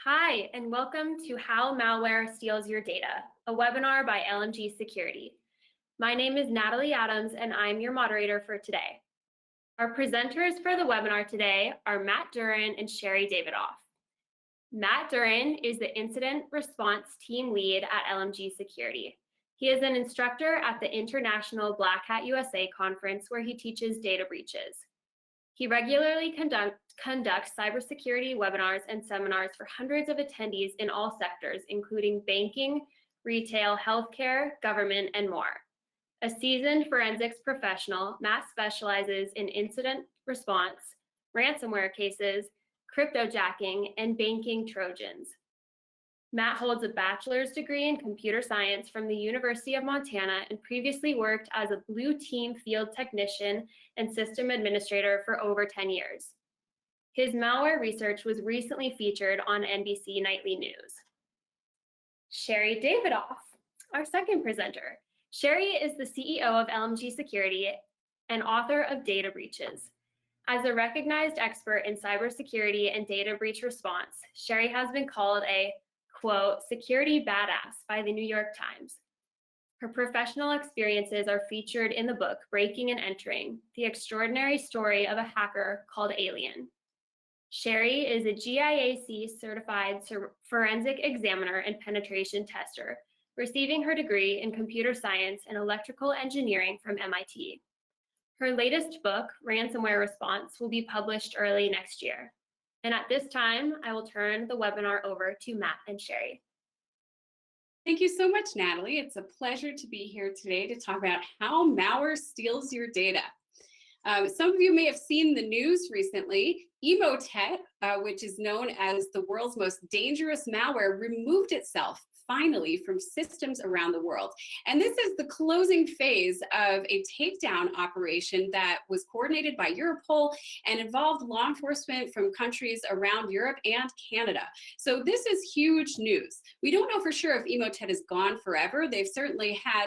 Hi, and welcome to How Malware Steals Your Data, a webinar by LMG Security. My name is Natalie Adams, and I'm your moderator for today. Our presenters for the webinar today are Matt Duran and Sherry Davidoff. Matt Duran is the Incident Response Team Lead at LMG Security. He is an instructor at the International Black Hat USA conference where he teaches data breaches. He regularly conducts cybersecurity webinars and seminars for hundreds of attendees in all sectors, including banking, retail, healthcare, government, and more. A seasoned forensics professional, Matt specializes in incident response, ransomware cases, cryptojacking, and banking Trojans. Matt holds a bachelor's degree in computer science from the University of Montana and previously worked as a blue team field technician and system administrator for over 10 years. His malware research was recently featured on NBC Nightly News. Sherry Davidoff, our second presenter. Sherry is the CEO of LMG Security and author of Data Breaches. As a recognized expert in cybersecurity and data breach response, Sherry has been called a, quote, security badass by the New York Times. Her professional experiences are featured in the book Breaking and Entering, the extraordinary story of a hacker called Alien. Sherry is a GIAC certified forensic examiner and penetration tester, receiving her degree in computer science and electrical engineering from MIT. Her latest book, Ransomware Response, will be published early next year. And at this time, I will turn the webinar over to Matt and Sherry. Thank you so much, Natalie. It's a pleasure to be here today to talk about how malware steals your data. Some of you may have seen the news recently. Emotet, which is known as the world's most dangerous malware, removed itself finally from systems around the world. And this is the closing phase of a takedown operation that was coordinated by Europol and involved law enforcement from countries around Europe and Canada. So this is huge news. We don't know for sure if Emotet is gone forever. They've certainly had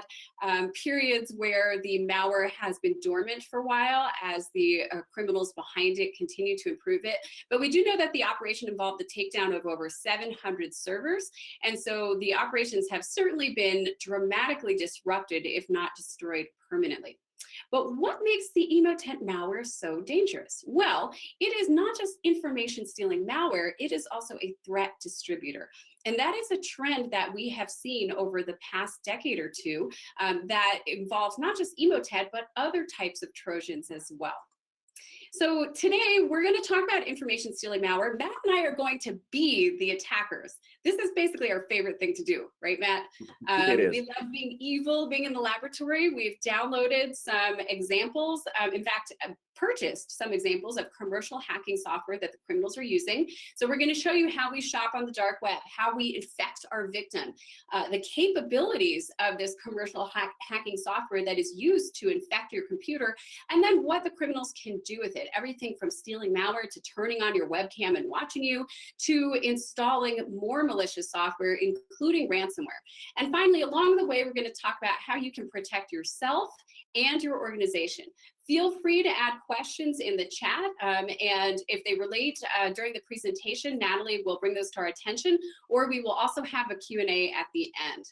periods where the malware has been dormant for a while as the criminals behind it continue to improve it. But we do know that the operation involved the takedown of over 700 servers. And so the operations have certainly been dramatically disrupted, if not destroyed permanently. But what makes the Emotet malware so dangerous? Well, it is not just information stealing malware, it is also a threat distributor. And that is a trend that we have seen over the past decade or two that involves not just Emotet, but other types of Trojans as well. So today we're going to talk about information stealing malware. Matt and I are going to be the attackers. This is basically our favorite thing to do, right, Matt? We love being evil, being in the laboratory. We've downloaded some examples, in fact, purchased some examples of commercial hacking software that the criminals are using. So we're going to show you how we shop on the dark web, how we infect our victim, the capabilities of this commercial hacking software that is used to infect your computer, and then what the criminals can do with it. Everything from stealing malware to turning on your webcam and watching you to installing more malicious software, including ransomware. And finally, along the way, we're going to talk about how you can protect yourself and your organization. Feel free to add questions in the chat, and if they relate during the presentation, Natalie will bring those to our attention, or we will also have a Q&A at the end.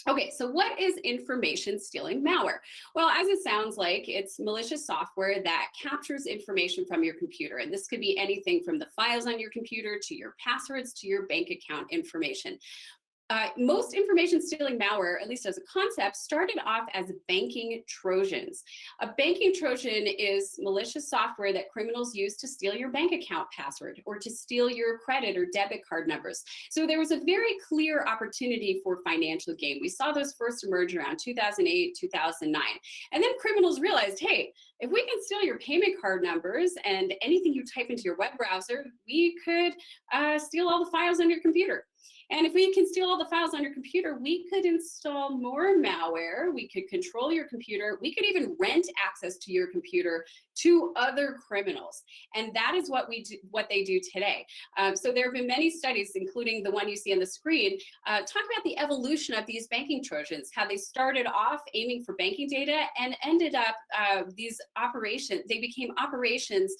Okay, so what is information stealing malware? Well, as it sounds like, it's malicious software that captures information from your computer. And this could be anything from the files on your computer to your passwords to your bank account information. Most information stealing malware, at least as a concept, started off as banking Trojans. A banking Trojan is malicious software that criminals use to steal your bank account password or to steal your credit or debit card numbers. So there was a very clear opportunity for financial gain. We saw those first emerge around 2008, 2009. And then criminals realized, hey, if we can steal your payment card numbers and anything you type into your web browser, we could steal all the files on your computer. And if we can steal all the files on your computer, we could install more malware, we could control your computer, we could even rent access to your computer to other criminals. And that is what they do today. So there have been many studies, including the one you see on the screen, talk about the evolution of these banking Trojans, how they started off aiming for banking data and ended up these operations, they became operations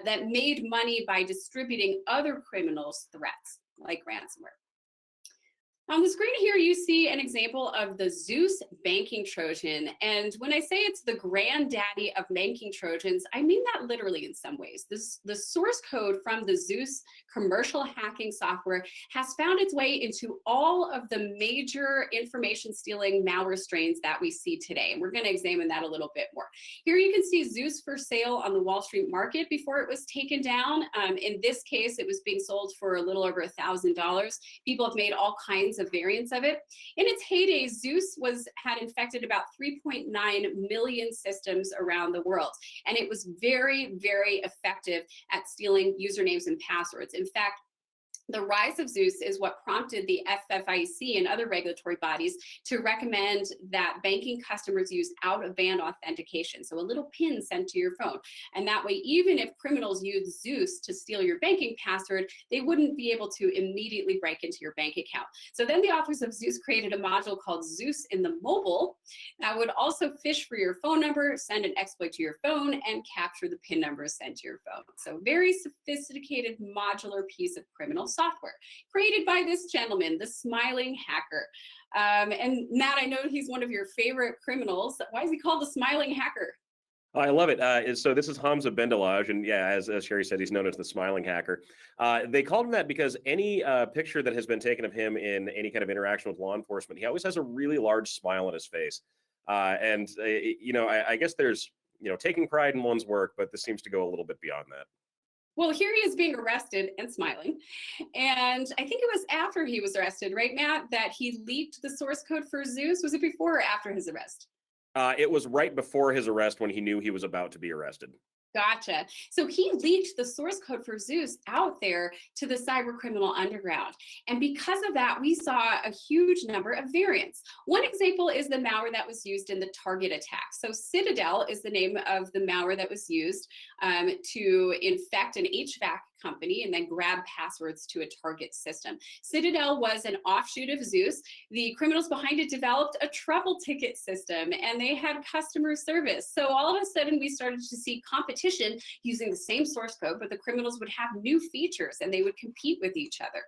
that made money by distributing other criminals' threats. like ransomware. On the screen here, you see an example of the Zeus banking Trojan. And when I say it's the granddaddy of banking Trojans, I mean that literally in some ways. The source code from the Zeus commercial hacking software has found its way into all of the major information stealing malware strains that we see today. And we're going to examine that a little bit more. Here you can see Zeus for sale on the Wall Street market before it was taken down. In this case, it was being sold for a little over $1,000. People have made all kinds of variants of it. In its heyday, Zeus had infected about 3.9 million systems around the world, and it was very, very effective at stealing usernames and passwords. In fact, the rise of Zeus is what prompted the FFIC and other regulatory bodies to recommend that banking customers use out-of-band authentication, so a little PIN sent to your phone. And that way, even if criminals use Zeus to steal your banking password, they wouldn't be able to immediately break into your bank account. So then the authors of Zeus created a module called Zeus in the mobile that would also fish for your phone number, send an exploit to your phone, and capture the PIN number sent to your phone. So very sophisticated modular piece of criminal software created by this gentleman, the smiling hacker. And Matt, I know he's one of your favorite criminals. Why is he called the smiling hacker? Oh, I love it. So this is Hamza Bendalaj, and yeah, as Sherry said, he's known as the smiling hacker. They called him that because any picture that has been taken of him in any kind of interaction with law enforcement, he always has a really large smile on his face. You know, I guess there's, you know, taking pride in one's work, but this seems to go a little bit beyond that. Well, here he is being arrested and smiling. And I think it was after he was arrested, right, Matt, that he leaked the source code for Zeus. Was it before or after his arrest? It was right before his arrest when he knew he was about to be arrested. Gotcha. So he leaked the source code for Zeus out there to the cyber criminal underground. And because of that, we saw a huge number of variants. One example is the malware that was used in the target attack. So Citadel is the name of the malware that was used to infect an HVAC company and then grab passwords to a target system. Citadel was an offshoot of Zeus. The criminals behind it developed a trouble ticket system, and they had customer service. So all of a sudden we started to see competition using the same source code, but the criminals would have new features and they would compete with each other.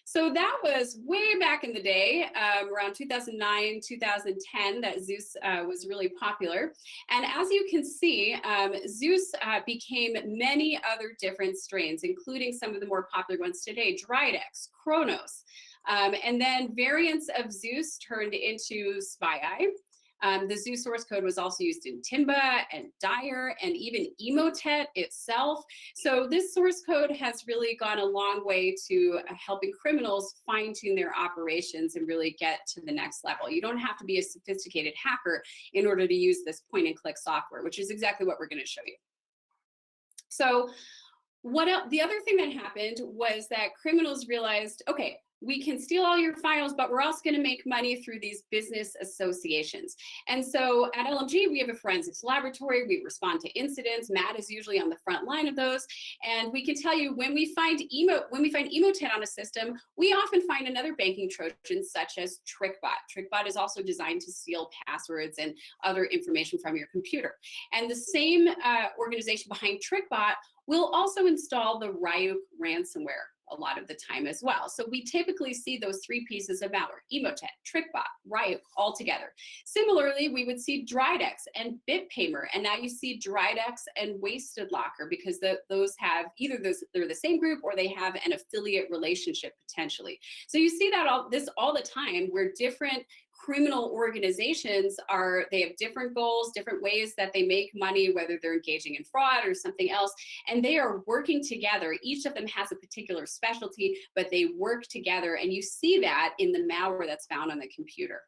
So that was way back in the day, around 2009, 2010, that Zeus was really popular. And as you can see, Zeus became many other different strains, including some of the more popular ones today, Dridex, Kronos. And then variants of Zeus turned into SpyEye. The Zeus source code was also used in Timba and Dire and even Emotet itself. So this source code has really gone a long way to helping criminals fine-tune their operations and really get to the next level. You don't have to be a sophisticated hacker in order to use this point-and-click software, which is exactly what we're going to show you. So what else? The other thing that happened was that criminals realized, okay, we can steal all your files, but we're also going to make money through these business associations. And so at LMG, we have a forensics laboratory. We respond to incidents. Matt is usually on the front line of those. And we can tell you when we find Emotet on a system, we often find another banking Trojan, such as TrickBot. TrickBot is also designed to steal passwords and other information from your computer. And the same organization behind TrickBot will also install the Ryuk ransomware a lot of the time as well. So we typically see those three pieces of malware, Emotet, TrickBot, Ryuk, all together. Similarly, we would see Dridex and BitPaymer, and now you see Dridex and Wasted Locker because those have either they're the same group or they have an affiliate relationship potentially. So you see that all the time where different criminal organizations they have different goals, different ways that they make money, whether they're engaging in fraud or something else, and they are working together. Each of them has a particular specialty, but they work together, and you see that in the malware that's found on the computer.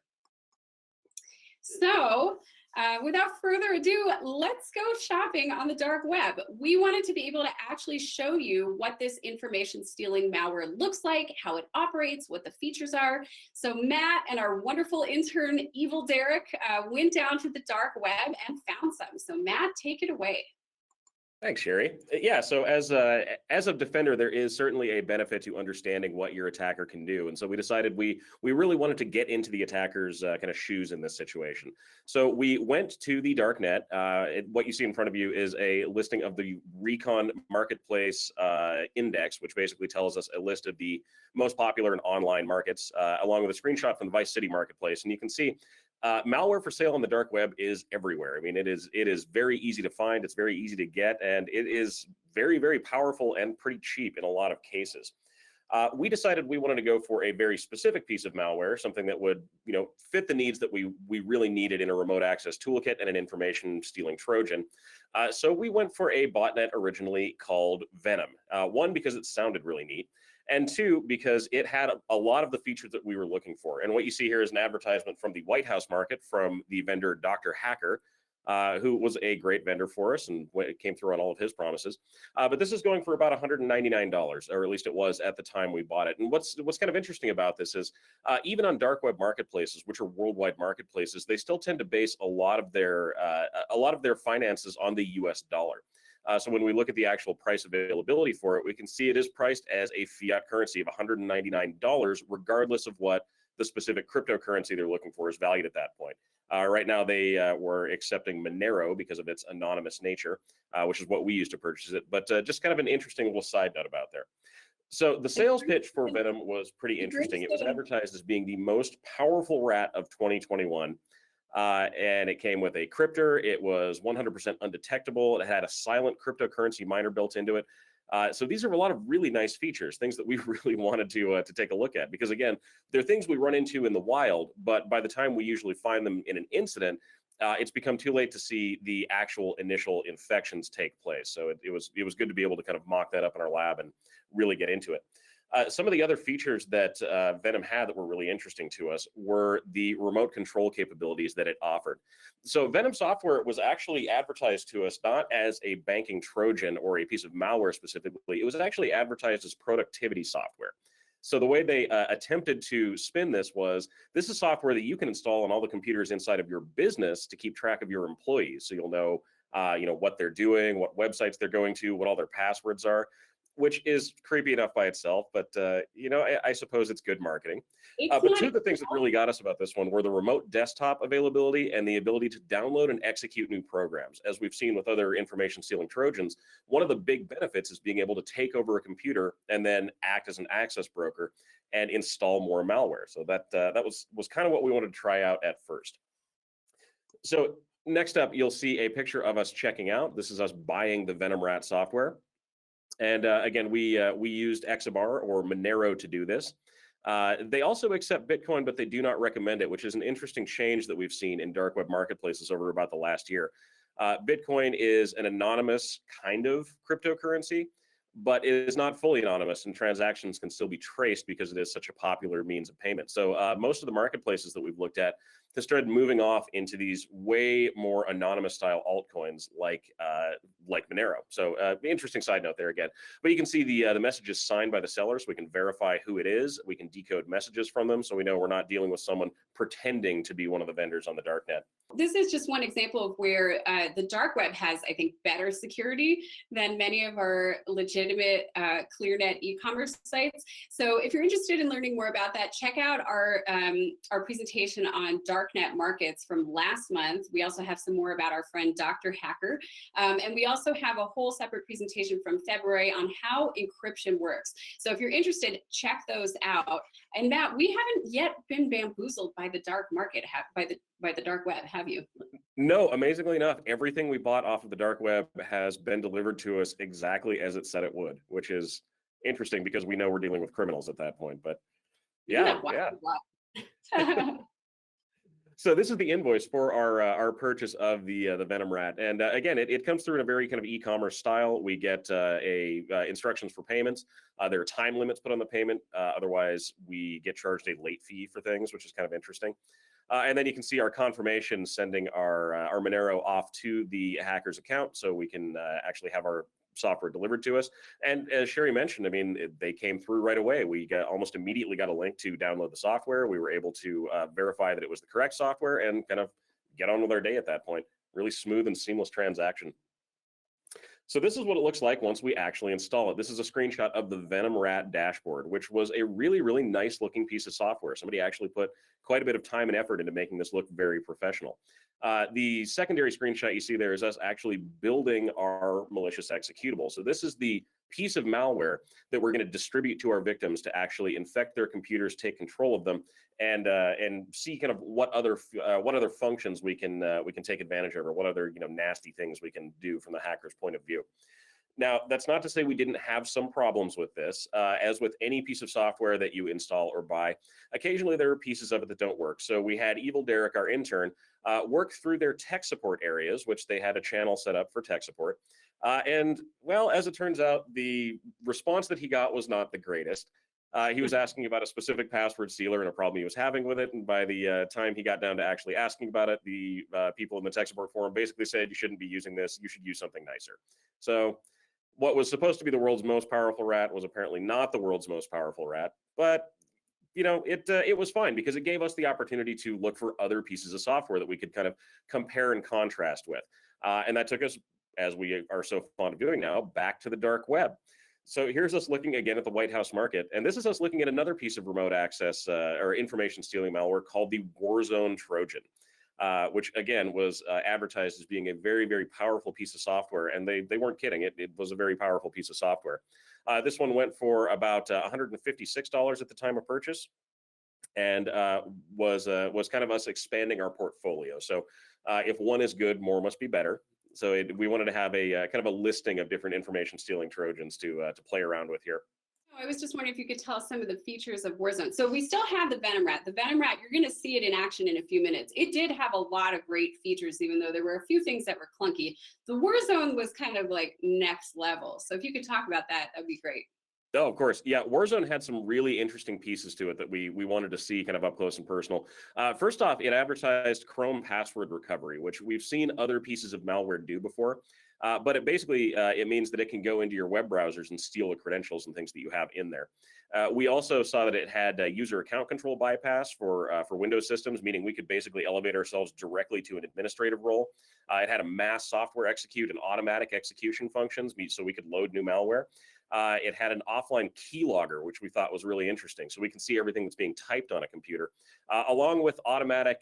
So without further ado, let's go shopping on the dark web. We wanted to be able to actually show you what this information stealing malware looks like, how it operates, what the features are. So Matt and our wonderful intern, Evil Derek, went down to the dark web and found some. So Matt, take it away. Thanks, Sherry. Yeah, so as a defender, there is certainly a benefit to understanding what your attacker can do, and so we decided we really wanted to get into the attacker's kind of shoes in this situation. So we went to the darknet. What you see in front of you is a listing of the Recon Marketplace Index, which basically tells us a list of the most popular and online markets, along with a screenshot from the Vice City Marketplace, and you can see. Malware for sale on the dark web is everywhere. I mean, it is very easy to find. It's very easy to get, and it is very powerful and pretty cheap in a lot of cases. We decided we wanted to go for a very specific piece of malware, something that would fit the needs that we really needed in a remote access toolkit and an information stealing Trojan. So we went for a botnet originally called Venom. One, because it sounded really neat. And two, because it had a lot of the features that we were looking for. And what you see here is an advertisement from the White House market from the vendor Dr. Hacker, who was a great vendor for us and it came through on all of his promises. But this is going for about $199, or at least it was at the time we bought it. And what's kind of interesting about this is even on dark web marketplaces, which are worldwide marketplaces, they still tend to base a lot of their finances on the US dollar. So when we look at the actual price availability for it, we can see it is priced as a fiat currency of $199, regardless of what the specific cryptocurrency they're looking for is valued at that point. Right now, they were accepting Monero because of its anonymous nature, which is what we use to purchase it. But just kind of an interesting little side note about there. So the sales pitch for Venom was pretty interesting. It was advertised as being the most powerful rat of 2021. And it came with a cryptor. It was 100% undetectable. It had a silent cryptocurrency miner built into it. So these are a lot of really nice features, things that we really wanted to take a look at, because again, they're things we run into in the wild, but by the time we usually find them in an incident, it's become too late to see the actual initial infections take place. So it was good to be able to kind of mock that up in our lab and really get into it. Some of the other features that Venom had that were really interesting to us were the remote control capabilities that it offered. So Venom software was actually advertised to us not as a banking Trojan or a piece of malware specifically. It was actually advertised as productivity software. So the way they attempted to spin this was, this is software that you can install on all the computers inside of your business to keep track of your employees. So you'll know, what they're doing, what websites they're going to, what all their passwords are, which is creepy enough by itself, but I suppose it's good marketing. But two of the things that really got us about this one were the remote desktop availability and the ability to download and execute new programs. As we've seen with other information stealing Trojans, one of the big benefits is being able to take over a computer and then act as an access broker and install more malware. So that was kind of what we wanted to try out at first. So next up, you'll see a picture of us checking out. This is us buying the Venom Rat software. And again, we used Exabar or Monero to do this. They also accept Bitcoin, but they do not recommend it, which is an interesting change that we've seen in dark web marketplaces over about the last year. Bitcoin is an anonymous kind of cryptocurrency, but it is not fully anonymous, and transactions can still be traced because it is such a popular means of payment. So most of the marketplaces that we've looked at has started moving off into these way more anonymous style altcoins like Monero. So interesting side note there again. But you can see the message is signed by the seller, so we can verify who it is. We can decode messages from them, so we know we're not dealing with someone pretending to be one of the vendors on the darknet. This is just one example of where the dark web has, I think, better security than many of our legitimate ClearNet e-commerce sites. So if you're interested in learning more about that, check out our presentation on darknet markets from last month. We also have some more about our friend Dr. Hacker. And we also have a whole separate presentation from February on how encryption works. So if you're interested, check those out. And Matt, we haven't yet been bamboozled by the dark market, by the dark web, have you? No, amazingly enough, everything we bought off of the dark web has been delivered to us exactly as it said it would, which is interesting because we know we're dealing with criminals at that point. But yeah. So this is the invoice for our purchase of the Venom Rat, and again, it comes through in a very kind of e-commerce style. We get instructions for payments. There are time limits put on the payment. Otherwise, we get charged a late fee for things, which is kind of interesting. And then you can see our confirmation sending our Monero off to the hacker's account, so we can actually have our software delivered to us. And as Sherry mentioned, I mean, they came through right away. We almost immediately got a link to download the software. We were able to verify that it was the correct software and kind of get on with our day at that point. Really smooth and seamless transaction. So this is what it looks like once we actually install it. This is a screenshot of the Venom Rat dashboard, which was a really, really nice looking piece of software. Somebody actually put quite a bit of time and effort into making this look very professional. The secondary screenshot you see there is us actually building our malicious executable. So this is the piece of malware that we're going to distribute to our victims to actually infect their computers, take control of them, and see kind of what other functions we can take advantage of, or what other nasty things we can do from the hacker's point of view. Now, that's not to say we didn't have some problems with this. As with any piece of software that you install or buy, occasionally there are pieces of it that don't work. So we had Evil Derek, our intern, work through their tech support areas, which they had a channel set up for tech support. And well, as it turns out, the response that he got was not the greatest. He was asking about a specific password sealer and a problem he was having with it. And by the time he got down to actually asking about it, the people in the tech support forum basically said, you shouldn't be using this. You should use something nicer. So what was supposed to be the world's most powerful rat was apparently not the world's most powerful rat. But it was fine because it gave us the opportunity to look for other pieces of software that we could kind of compare and contrast with. And that took us, as we are so fond of doing now, back to the dark web. So here's us looking again at the White House market, and this is us looking at another piece of remote access or information stealing malware called the Warzone Trojan, which again was advertised as being a very, very powerful piece of software, and they weren't kidding. It was a very powerful piece of software. This one went for about $156 at the time of purchase, and was kind of us expanding our portfolio. So if one is good, more must be better. So we wanted to have a kind of a listing of different information stealing Trojans to play around with here. I was just wondering if you could tell us some of the features of Warzone. So we still have the Venom Rat. The Venom Rat, you're going to see it in action in a few minutes. It did have a lot of great features, even though there were a few things that were clunky. The Warzone was kind of like next level. So if you could talk about that, that'd be great. Oh, of course. Yeah, Warzone had some really interesting pieces to it that we wanted to see kind of up close and personal. First off, it advertised Chrome password recovery, which we've seen other pieces of malware do before. But it basically, it means that it can go into your web browsers and steal the credentials and things that you have in there. We also saw that it had user account control bypass for Windows systems, meaning we could basically elevate ourselves directly to an administrative role. It had a mass software execute and automatic execution functions, so we could load new malware. It had an offline keylogger, which we thought was really interesting. So we can see everything that's being typed on a computer, along with automatic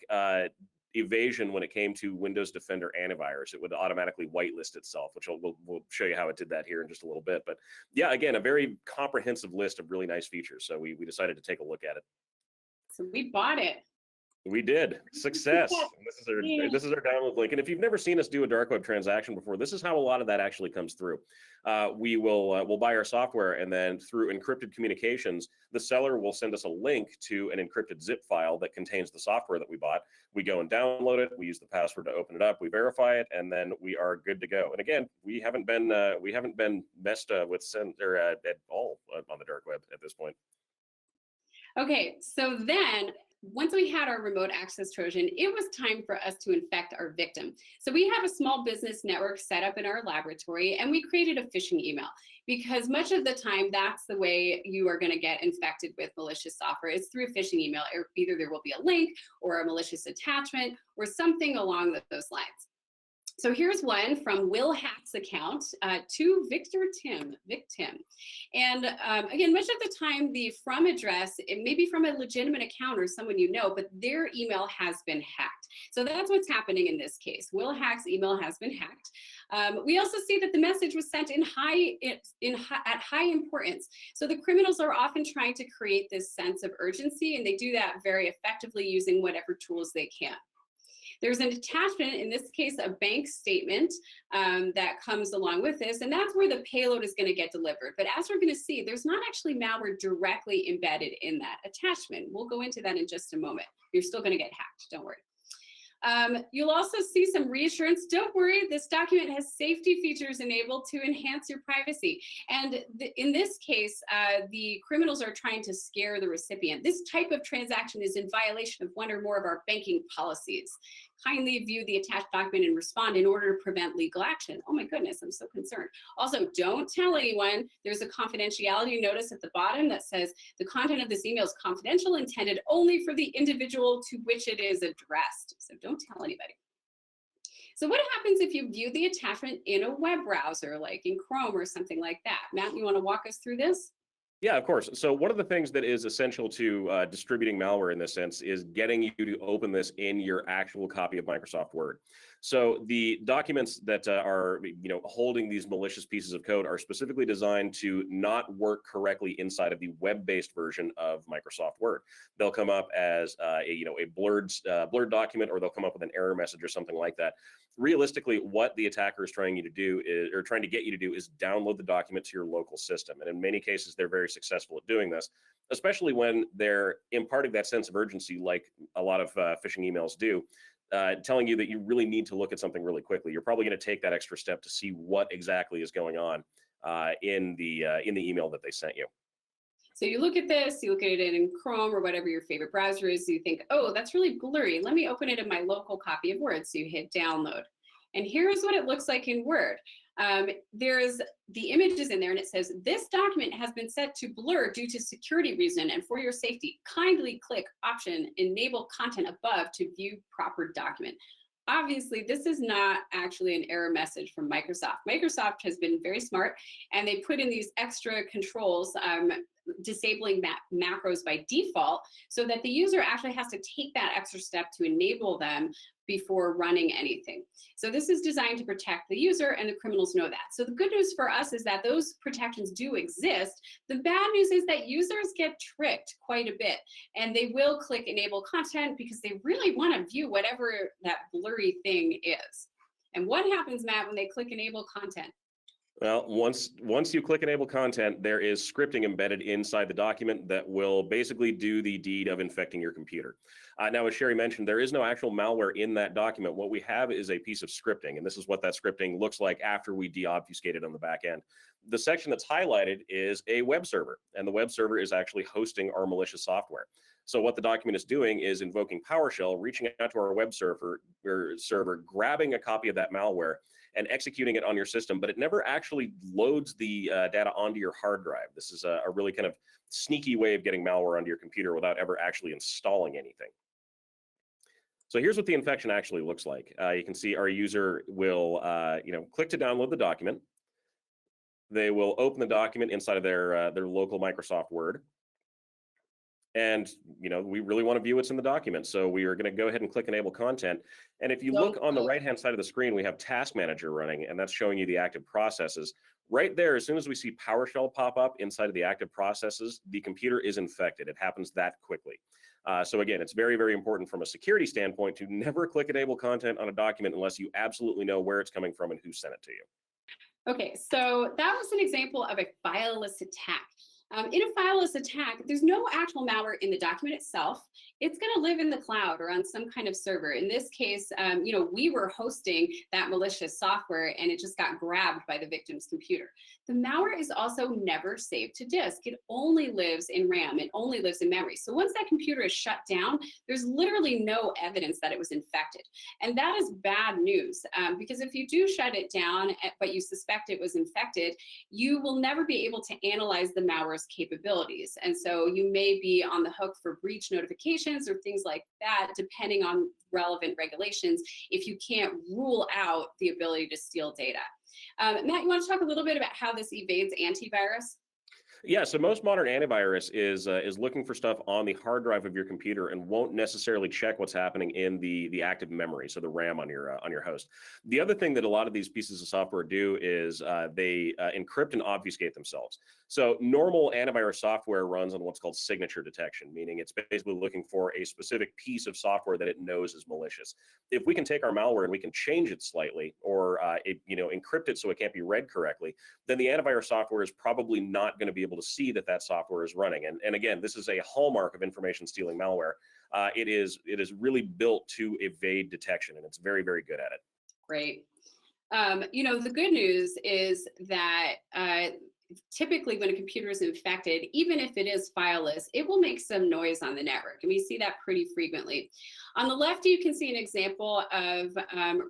evasion when it came to Windows Defender Antivirus. It would automatically whitelist itself, which we'll show you how it did that here in just a little bit. But yeah, again, a very comprehensive list of really nice features. So we decided to take a look at it. So we bought it. We did. Success. And this is our download link. And if you've never seen us do a dark web transaction before, this is how a lot of that actually comes through. We'll buy our software, and then through encrypted communications, the seller will send us a link to an encrypted zip file that contains the software that we bought. We go and download it. We use the password to open it up. We verify it, and then we are good to go. And again, we haven't been messed with at all on the dark web at this point. Okay, so then once we had our remote access Trojan, it was time for us to infect our victim. So we have a small business network set up in our laboratory, and we created a phishing email because much of the time that's the way you are going to get infected with malicious software is through a phishing email. Either there will be a link or a malicious attachment or something along those lines. So here's one from Will Hack's account to Vic Tim. And again, much of the time, the from address, it may be from a legitimate account or someone you know, but their email has been hacked. So that's what's happening in this case. Will Hack's email has been hacked. We also see that the message was sent at high importance. So the criminals are often trying to create this sense of urgency, and they do that very effectively using whatever tools they can. There's an attachment, in this case, a bank statement that comes along with this, and that's where the payload is going to get delivered. But as we're going to see, there's not actually malware directly embedded in that attachment. We'll go into that in just a moment. You're still going to get hacked, don't worry. You'll also see some reassurance. Don't worry, this document has safety features enabled to enhance your privacy. And in this case, the criminals are trying to scare the recipient. This type of transaction is in violation of one or more of our banking policies. Kindly view the attached document and respond in order to prevent legal action. Oh my goodness, I'm so concerned. Also, don't tell anyone. There's a confidentiality notice at the bottom that says the content of this email is confidential, intended only for the individual to which it is addressed. So don't tell anybody. So what happens if you view the attachment in a web browser, like in Chrome or something like that? Matt, you want to walk us through this? Yeah, of course. So one of the things that is essential to distributing malware in this sense is getting you to open this in your actual copy of Microsoft Word. So the documents that are holding these malicious pieces of code are specifically designed to not work correctly inside of the web-based version of Microsoft Word. They'll come up as a blurred document, or they'll come up with an error message or something like that. Realistically, what the attacker is trying to get you to do is download the document to your local system. And in many cases, they're very successful at doing this, especially when they're imparting that sense of urgency, like a lot of phishing emails do, telling you that you really need to look at something really quickly. You're probably going to take that extra step to see what exactly is going on in the email that they sent you. So you look at this, you look at it in Chrome or whatever your favorite browser is, you think, oh, that's really blurry. Let me open it in my local copy of Word. So you hit download. And here's what it looks like in Word. There's the images in there, and it says, this document has been set to blur due to security reason and for your safety. Kindly click option enable content above to view proper document. Obviously, this is not actually an error message from Microsoft. Microsoft has been very smart, and they put in these extra controls, disabling macros by default, so that the user actually has to take that extra step to enable them before running anything. So this is designed to protect the user, and the criminals know that. So the good news for us is that those protections do exist. The bad news is that users get tricked quite a bit, and they will click enable content because they really want to view whatever that blurry thing is. And what happens, Matt, when they click enable content? Well, once you click enable content, there is scripting embedded inside the document that will basically do the deed of infecting your computer. Now, as Sherry mentioned, there is no actual malware in that document. What we have is a piece of scripting, and this is what that scripting looks like after we deobfuscate it on the back end. The section that's highlighted is a web server, and the web server is actually hosting our malicious software. So what the document is doing is invoking PowerShell, reaching out to our web server, grabbing a copy of that malware, and executing it on your system, but it never actually loads the data onto your hard drive. This is a really kind of sneaky way of getting malware onto your computer without ever actually installing anything. So here's what the infection actually looks like. You can see our user will click to download the document. They will open the document inside of their local Microsoft Word. And we really want to view what's in the document. So we are going to go ahead and click enable content. And if you look on the right-hand side of the screen, we have Task Manager running, and that's showing you the active processes. Right there, as soon as we see PowerShell pop up inside of the active processes, the computer is infected. It happens that quickly. So again, it's very, very important from a security standpoint to never click enable content on a document unless you absolutely know where it's coming from and who sent it to you. Okay, so that was an example of a fileless attack. In a fileless attack, there's no actual malware in the document itself. It's going to live in the cloud or on some kind of server. In this case, we were hosting that malicious software, and it just got grabbed by the victim's computer. The malware is also never saved to disk. It only lives in RAM. It only lives in memory. So once that computer is shut down, there's literally no evidence that it was infected. And that is bad news, because if you do shut it down, but you suspect it was infected, you will never be able to analyze the malware capabilities. And so you may be on the hook for breach notifications or things like that, depending on relevant regulations, if you can't rule out the ability to steal data. Matt, you want to talk a little bit about how this evades antivirus? Yeah, so most modern antivirus is looking for stuff on the hard drive of your computer and won't necessarily check what's happening in the active memory, so the RAM on your host. The other thing that a lot of these pieces of software do is they encrypt and obfuscate themselves. So normal antivirus software runs on what's called signature detection, meaning it's basically looking for a specific piece of software that it knows is malicious. If we can take our malware and we can change it slightly, or encrypt it so it can't be read correctly, then the antivirus software is probably not going to be able to see that software is running. And again, this is a hallmark of information stealing malware. It is really built to evade detection, and it's very, very good at it. Great. The good news is that typically when a computer is infected, even if it is fileless, it will make some noise on the network. And we see that pretty frequently. On the left, you can see an example of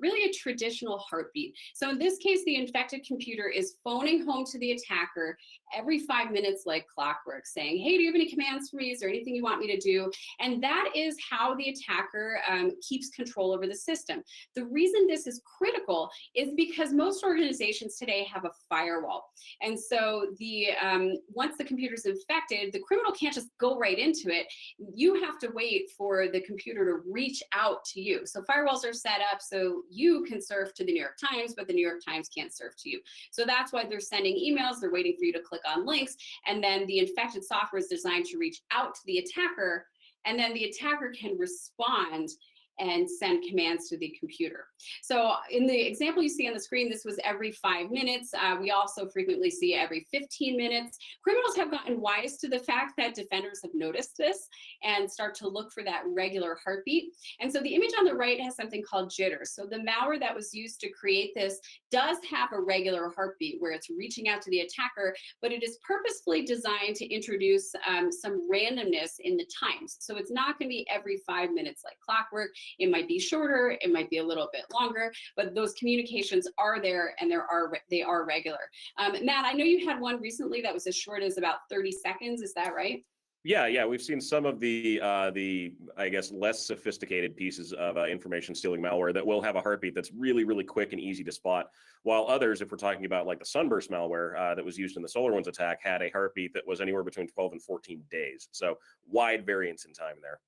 really a traditional heartbeat. So in this case, the infected computer is phoning home to the attacker every 5 minutes like clockwork, saying, hey, do you have any commands for me? Is there anything you want me to do? And that is how the attacker keeps control over the system. The reason this is critical is because most organizations today have a firewall. And so once the computer's infected, the criminal can't just go right into it. You have to wait for the computer to reach out to you. So firewalls are set up so you can surf to the New York Times, but the New York Times can't surf to you. So that's why they're sending emails, they're waiting for you to click on links, and then the infected software is designed to reach out to the attacker, and then the attacker can respond and send commands to the computer. So in the example you see on the screen, this was every 5 minutes. We also frequently see every 15 minutes. Criminals have gotten wise to the fact that defenders have noticed this and start to look for that regular heartbeat. And so the image on the right has something called jitters. So the malware that was used to create this does have a regular heartbeat where it's reaching out to the attacker, but it is purposefully designed to introduce some randomness in the times. So it's not going to be every 5 minutes like clockwork. It might be shorter, it might be a little bit longer, but those communications are there and they are regular. Matt, I know you had one recently that was as short as about 30 seconds. Is that right? Yeah, we've seen some of the I guess less sophisticated pieces of information stealing malware that will have a heartbeat that's really, really quick and easy to spot. While others, if we're talking about like the Sunburst malware that was used in the SolarWinds attack, had a heartbeat that was anywhere between 12 and 14 days. So wide variance in time there.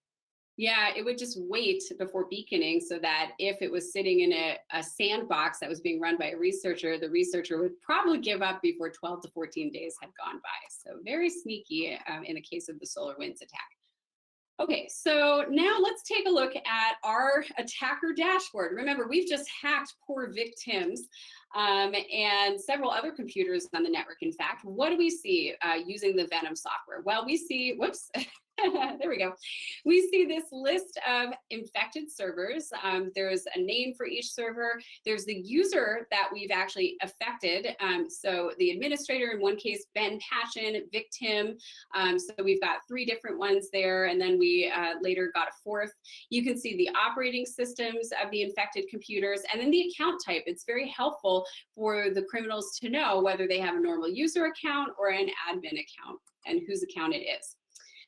Yeah, it would just wait before beaconing so that if it was sitting in a sandbox that was being run by a researcher, the researcher would probably give up before 12 to 14 days had gone by. So very sneaky in the case of the SolarWinds attack. Okay, so now let's take a look at our attacker dashboard. Remember, we've just hacked poor victims and several other computers on the network, in fact. What do we see using the Venom software? Well, we see, whoops, there we go. We see this list of infected servers. There's a name for each server. There's the user that we've actually affected. So the administrator, in one case, Ben Passion, victim. So we've got 3 different ones there. And then we later got a 4th. You can see the operating systems of the infected computers and then the account type. It's very helpful for the criminals to know whether they have a normal user account or an admin account and whose account it is.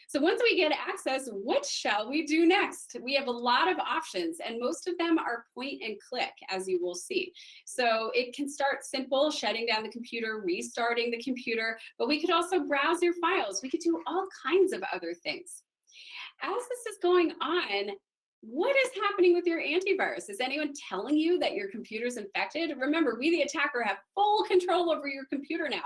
So once we get access, what shall we do next? We have a lot of options and most of them are point and click, as you will see. So it can start simple, shutting down the computer, restarting the computer, but we could also browse your files. We could do all kinds of other things. As this is going on, what is happening with your antivirus? Is anyone telling you that your computer's infected? Remember, we, the attacker, have full control over your computer now.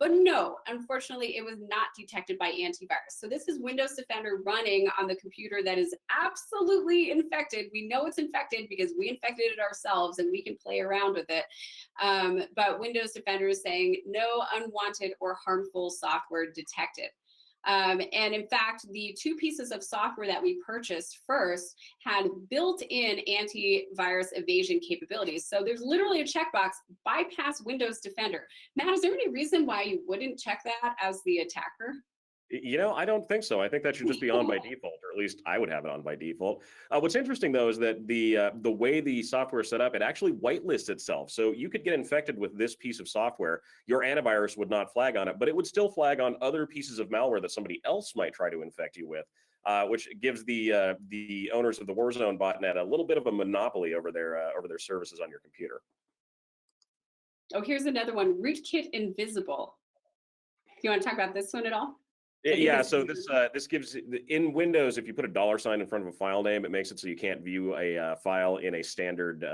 But no, unfortunately, it was not detected by antivirus. So this is Windows Defender running on the computer that is absolutely infected. We know it's infected because we infected it ourselves and we can play around with it. But Windows Defender is saying no unwanted or harmful software detected. And in fact, the 2 pieces of software that we purchased first had built-in antivirus evasion capabilities. So there's literally a checkbox, bypass Windows Defender. Matt, is there any reason why you wouldn't check that as the attacker? You know, I don't think so. I think that should just be on by default, or at least I would have it on by default. What's interesting, though, is that the way the software is set up, it actually whitelists itself. So you could get infected with this piece of software. Your antivirus would not flag on it, but it would still flag on other pieces of malware that somebody else might try to infect you with, which gives the owners of the Warzone botnet a little bit of a monopoly over their services on your computer. Oh, here's another one, Rootkit Invisible. Do you want to talk about this one at all? Yeah, so this gives, in Windows, if you put a $sign in front of a file name, it makes it so you can't view a file in a standard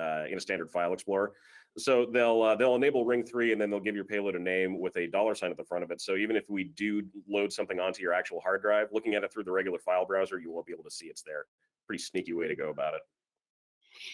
file explorer. So they'll enable Ring 3 and then they'll give your payload a name with a $sign at the front of it. So even if we do load something onto your actual hard drive, looking at it through the regular file browser, you won't be able to see it's there. Pretty sneaky way to go about it.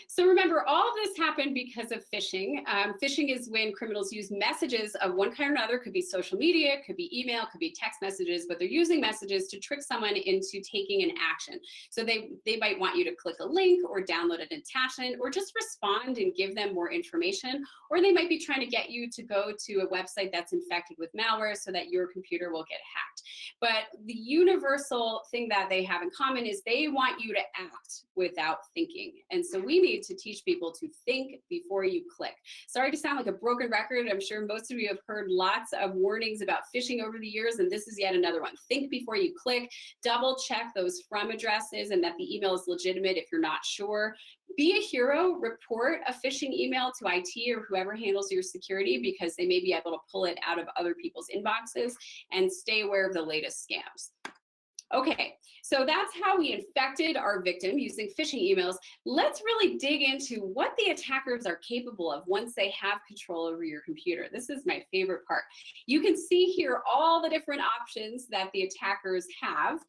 So remember, all of this happened because of phishing. Phishing is when criminals use messages of one kind or another. Could be social media, could be email, could be text messages, but they're using messages to trick someone into taking an action. So they might want you to click a link or download an attachment or just respond and give them more information. Or they might be trying to get you to go to a website that's infected with malware so that your computer will get hacked. But the universal thing that they have in common is they want you to act without thinking. And so we need to teach people to think before you click. Sorry to sound like a broken record. I'm sure most of you have heard lots of warnings about phishing over the years, and this is yet another one. Think before you click, double check those from addresses and that the email is legitimate if you're not sure. Be a hero, report a phishing email to IT or whoever handles your security because they may be able to pull it out of other people's inboxes, and stay aware of the latest scams. Okay, so that's how we infected our victim using phishing emails. Let's really dig into what the attackers are capable of once they have control over your computer. This is my favorite part. You can see here all the different options that the attackers have.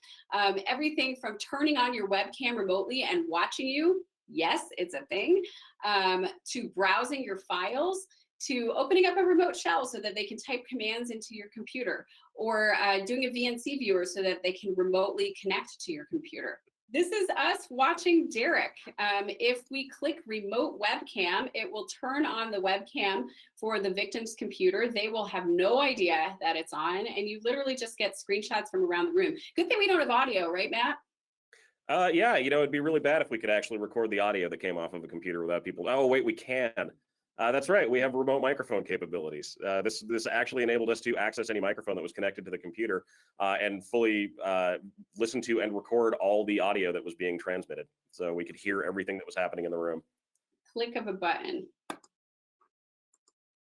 Everything from turning on your webcam remotely and watching you. Yes, it's a thing. To browsing your files, to opening up a remote shell so that they can type commands into your computer, or doing a VNC viewer so that they can remotely connect to your computer. This is us watching Derek. If we click remote webcam, it will turn on the webcam for the victim's computer. They will have no idea that it's on, and you literally just get screenshots from around the room. Good thing we don't have audio, right, Matt? Yeah, it'd be really bad if we could actually record the audio that came off of a computer without people. Oh, wait, we can. That's right. We have remote microphone capabilities. This actually enabled us to access any microphone that was connected to the computer and fully listen to and record all the audio that was being transmitted. So we could hear everything that was happening in the room. Click of a button.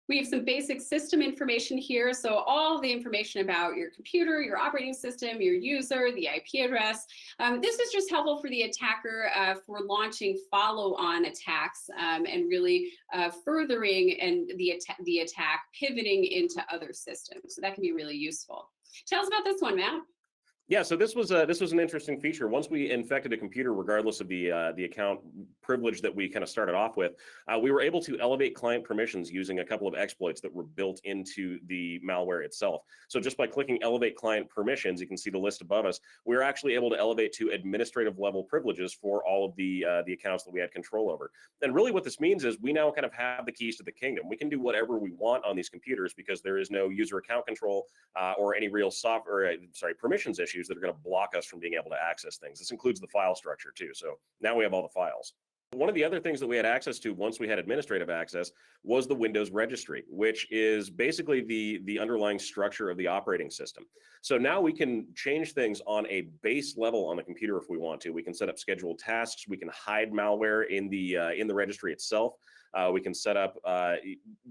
We have some basic system information here. So all the information about your computer, your operating system, your user, the IP address. This is just helpful for the attacker for launching follow-on attacks and really furthering and the attack, pivoting into other systems. So that can be really useful. Tell us about this one, Matt. Yeah, so this was an interesting feature. Once we infected a computer, regardless of the account privilege that we kind of started off with, we were able to elevate client permissions using a couple of exploits that were built into the malware itself. So just by clicking elevate client permissions, you can see the list above us. We were actually able to elevate to administrative level privileges for all of the accounts that we had control over. And really, what this means is we now kind of have the keys to the kingdom. We can do whatever we want on these computers because there is no user account control or any real permissions issues that are going to block us from being able to access things. This includes the file structure too. So now we have all the files. One of the other things that we had access to once we had administrative access was the Windows registry, which is basically the underlying structure of the operating system. So now we can change things on a base level on the computer if we want to. We can set up scheduled tasks. We can hide malware in the registry itself. We can set up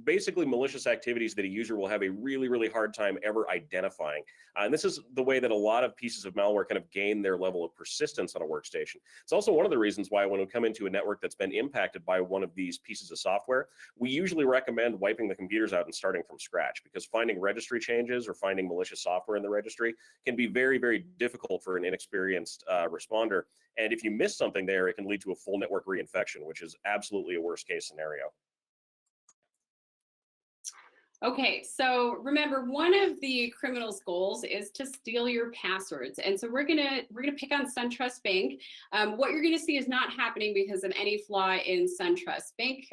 basically malicious activities that a user will have a really, really hard time ever identifying. And this is the way that a lot of pieces of malware kind of gain their level of persistence on a workstation. It's also one of the reasons why when we come into a network that's been impacted by one of these pieces of software, we usually recommend wiping the computers out and starting from scratch, because finding registry changes or finding malicious software in the registry can be very, very difficult for an inexperienced responder. And if you miss something there, it can lead to a full network reinfection, which is absolutely a worst case scenario. Okay, so remember, one of the criminals' goals is to steal your passwords, and so we're gonna pick on Suntrust Bank. What you're gonna see is not happening because of any flaw in Suntrust Bank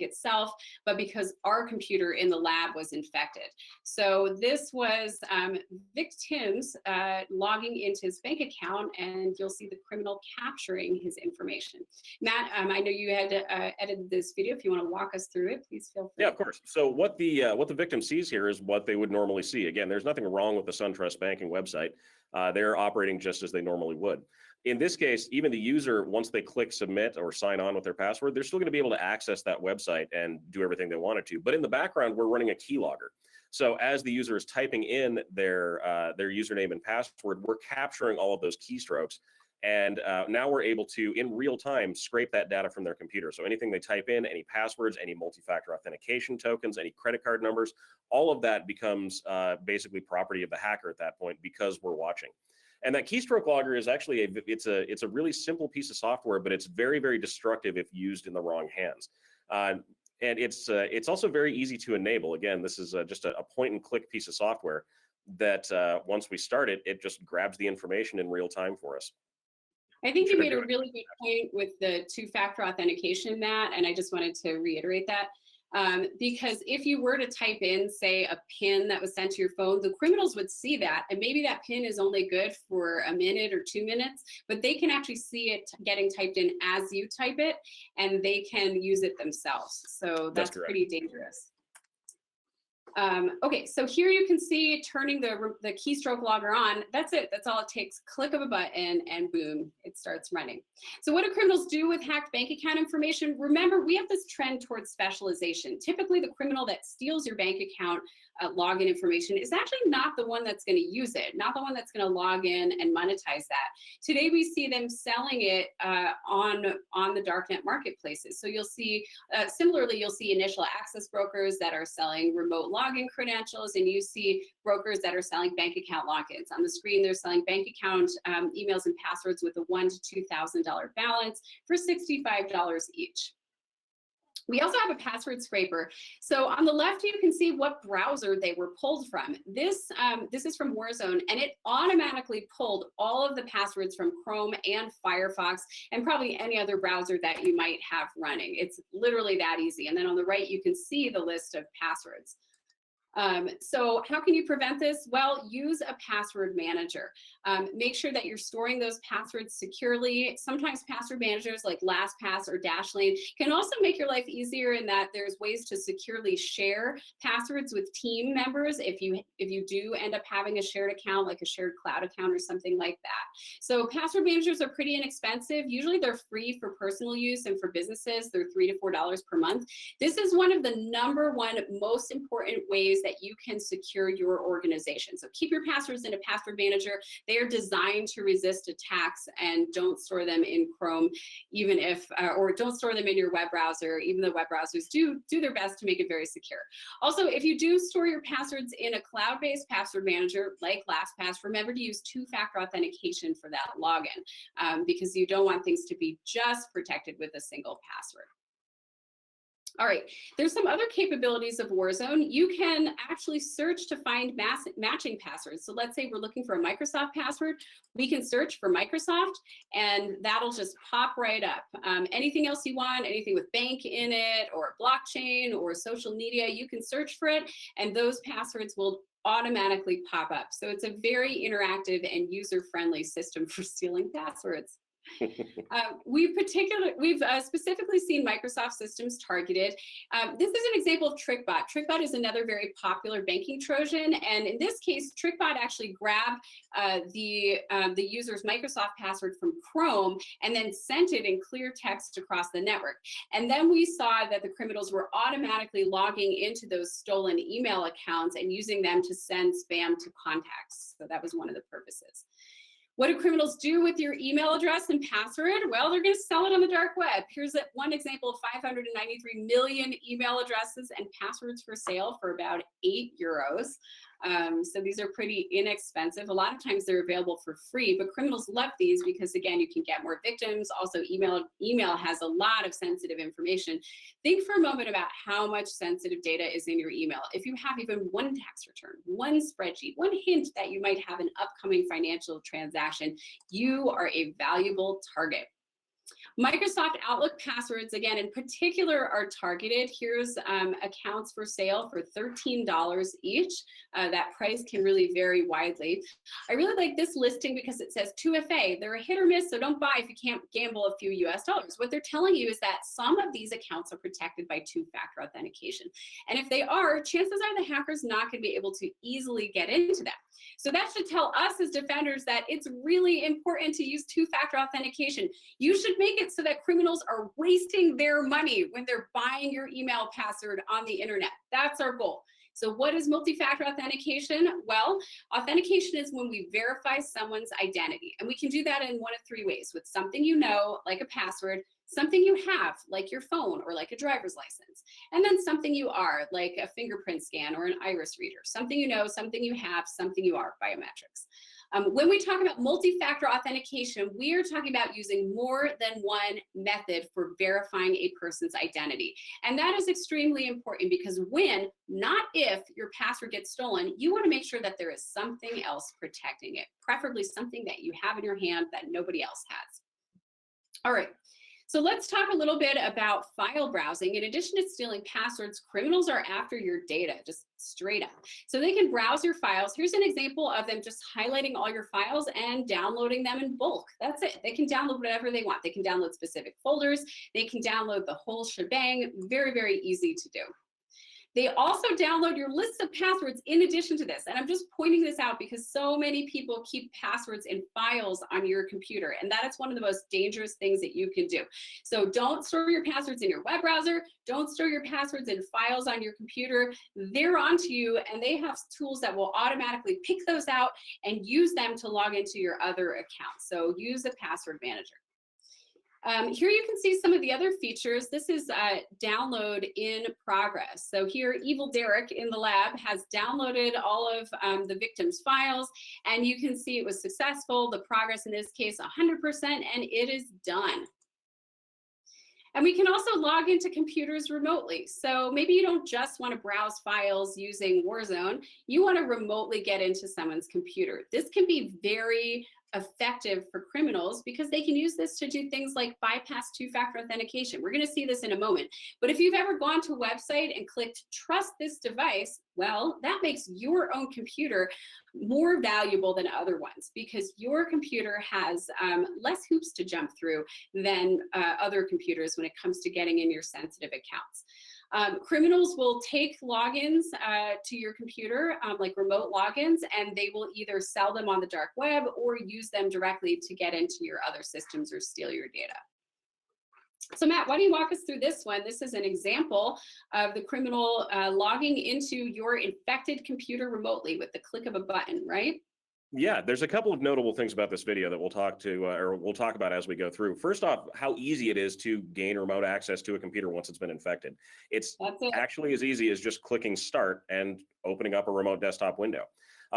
itself, but because our computer in the lab was infected. So this was victims logging into his bank account, and you'll see the criminal capturing his information. Matt, I know you had edited this video. If you want to walk us through it, please feel free. Yeah, of course. So what the victim sees here is what they would normally see. Again, there's nothing wrong with the Suntrust banking website. They're operating just as they normally would. In this case, even the user, once they click submit or sign on with their password, they're still going to be able to access that website and do everything they wanted to. But in the background, we're running a keylogger. So as the user is typing in their username and password, we're capturing all of those keystrokes. And now we're able to, in real time, scrape that data from their computer. So anything they type in, any passwords, any multi-factor authentication tokens, any credit card numbers, all of that becomes basically property of the hacker at that point because we're watching. And that keystroke logger is actually it's a really simple piece of software, but it's very, very destructive if used in the wrong hands. And it's also very easy to enable. Again, this is just a point and click piece of software that once we start it, it just grabs the information in real time for us. I think you made a really good point with the two-factor authentication, Matt, and I just wanted to reiterate that. Because if you were to type in, say, a PIN that was sent to your phone, the criminals would see that, and maybe that PIN is only good for a minute or 2 minutes, but they can actually see it getting typed in as you type it, and they can use it themselves. So that's pretty dangerous. Okay, so here you can see turning the keystroke logger on. That's it. That's all it takes. Click of a button and boom, it starts running. So what do criminals do with hacked bank account information? Remember, we have this trend towards specialization. Typically, the criminal that steals your bank account login information is actually not the one that's going to use it, not the one that's going to log in and monetize that. Today, we see them selling it on the darknet marketplaces. So you'll see, similarly, you'll see initial access brokers that are selling remote login credentials, and you see brokers that are selling bank account logins. On the screen, they're selling bank account emails and passwords with a $1,000 to $2,000 balance for $65 each. We also have a password scraper. So on the left, you can see what browser they were pulled from. This is from Warzone, and it automatically pulled all of the passwords from Chrome and Firefox, and probably any other browser that you might have running. It's literally that easy. And then on the right, you can see the list of passwords. So how can you prevent this? Well, use a password manager. Make sure that you're storing those passwords securely. Sometimes password managers like LastPass or Dashlane can also make your life easier in that there's ways to securely share passwords with team members if you do end up having a shared account, like a shared cloud account or something like that. So password managers are pretty inexpensive. Usually they're free for personal use, and for businesses, they're $3 to $4 per month. This is one of the #1 most important ways that you can secure your organization. So keep your passwords in a password manager. They are designed to resist attacks, and don't store them in Chrome, even if, or don't store them in your web browser, even though web browsers do their best to make it very secure. Also, if you do store your passwords in a cloud-based password manager like LastPass, remember to use two-factor authentication for that login, because you don't want things to be just protected with a single password. All right, there's some other capabilities of Warzone. You can actually search to find matching passwords. So let's say we're looking for a Microsoft password. We can search for Microsoft, and that'll just pop right up. Anything else you want, anything with bank in it, or blockchain, or social media, you can search for it, and those passwords will automatically pop up. So it's a very interactive and user-friendly system for stealing passwords. We've specifically seen Microsoft systems targeted. This is an example of TrickBot. TrickBot is another very popular banking Trojan, and in this case, TrickBot actually grabbed the user's Microsoft password from Chrome and then sent it in clear text across the network. And then we saw that the criminals were automatically logging into those stolen email accounts and using them to send spam to contacts. So that was one of the purposes. What do criminals do with your email address and password? Well, they're going to sell it on the dark web. Here's one example of 593 million email addresses and passwords for sale for about €8. So these are pretty inexpensive. A lot of times they're available for free, but criminals love these because, again, you can get more victims. Also, email has a lot of sensitive information. Think for a moment about how much sensitive data is in your email. If you have even one tax return, one spreadsheet, one hint that you might have an upcoming financial transaction, you are a valuable target. Microsoft Outlook passwords, again, in particular, are targeted. Here's accounts for sale for $13 each. That price can really vary widely. I really like this listing because it says 2FA. They're a hit or miss, so don't buy if you can't gamble a few US dollars. What they're telling you is that some of these accounts are protected by two-factor authentication. And if they are, chances are the hacker's not going to be able to easily get into them. So that should tell us as defenders that it's really important to use two-factor authentication. You should make it so that criminals are wasting their money when they're buying your email password on the internet. That's our goal. So what is multi-factor authentication? Well, authentication is when we verify someone's identity. And we can do that in one of three ways: with something you know, like a password, something you have, like your phone or like a driver's license, and then something you are, like a fingerprint scan or an iris reader. Something you know, something you have, something you are, biometrics. When we talk about multi-factor authentication, we are talking about using more than one method for verifying a person's identity. And that is extremely important because when, not if, your password gets stolen, you want to make sure that there is something else protecting it, preferably something that you have in your hand that nobody else has. All right. So let's talk a little bit about file browsing. In addition to stealing passwords, criminals are after your data, just straight up. So they can browse your files. Here's an example of them just highlighting all your files and downloading them in bulk. That's it. They can download whatever they want. They can download specific folders. They can download the whole shebang. Very, very easy to do. They also download your list of passwords in addition to this. And I'm just pointing this out because so many people keep passwords in files on your computer. And that is one of the most dangerous things that you can do. So don't store your passwords in your web browser. Don't store your passwords in files on your computer. They're onto you, and they have tools that will automatically pick those out and use them to log into your other accounts. So use a password manager. Here you can see some of the other features. This is download in progress. So here, Evil Derek in the lab has downloaded all of the victim's files, and you can see it was successful. The progress in this case, 100%, and it is done. And we can also log into computers remotely. So maybe you don't just want to browse files using Warzone, you want to remotely get into someone's computer. This can be very effective for criminals because they can use this to do things like bypass two-factor authentication. We're going to see this in a moment. But if you've ever gone to a website and clicked trust this device, well, that makes your own computer more valuable than other ones because your computer has less hoops to jump through than other computers when it comes to getting in your sensitive accounts. Criminals will take logins to your computer, like remote logins, and they will either sell them on the dark web or use them directly to get into your other systems or steal your data. So Matt, why don't you walk us through this one? This is an example of the criminal logging into your infected computer remotely with the click of a button, right? Yeah, there's a couple of notable things about this video that we'll talk about as we go through. First off, how easy it is to gain remote access to a computer once it's been infected. It's actually as easy as just clicking start and opening up a remote desktop window.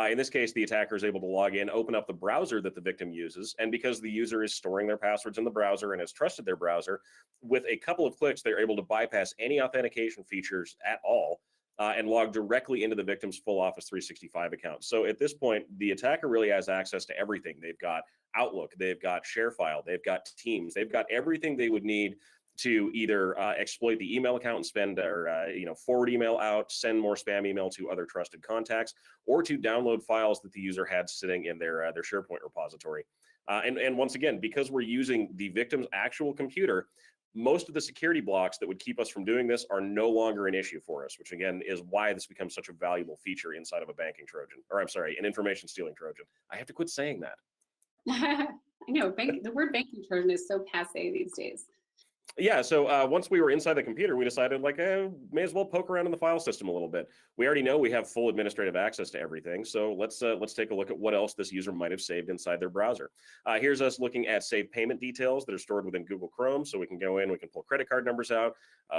In this case, the attacker is able to log in, open up the browser that the victim uses, and because the user is storing their passwords in the browser and has trusted their browser, with a couple of clicks, they're able to bypass any authentication features at all and log directly into the victim's full Office 365 account. So at this point, the attacker really has access to everything. They've got Outlook, they've got ShareFile, they've got Teams, they've got everything they would need to either exploit the email account and spend or forward email out, send more spam email to other trusted contacts, or to download files that the user had sitting in their SharePoint repository. And once again, because we're using the victim's actual computer, most of the security blocks that would keep us from doing this are no longer an issue for us, which again is why this becomes such a valuable feature inside of a banking Trojan, or I'm sorry, an information stealing Trojan. I have to quit saying that. I know, the word banking Trojan is so passé these days. Yeah, so once we were inside the computer, we decided may as well poke around in the file system a little bit. We already know we have full administrative access to everything, so let's take a look at what else this user might have saved inside their browser. Here's us looking at saved payment details that are stored within Google Chrome, so we can go in, we can pull credit card numbers out,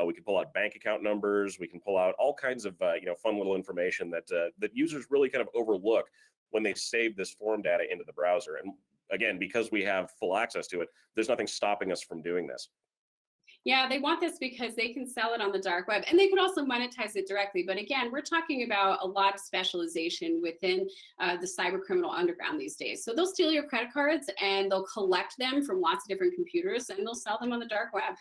we can pull out bank account numbers, we can pull out all kinds of fun little information that that users really kind of overlook when they save this form data into the browser. And again, because we have full access to it, there's nothing stopping us from doing this. Yeah, they want this because they can sell it on the dark web and they could also monetize it directly. But again, we're talking about a lot of specialization within the cyber criminal underground these days. So they'll steal your credit cards and they'll collect them from lots of different computers and they'll sell them on the dark web.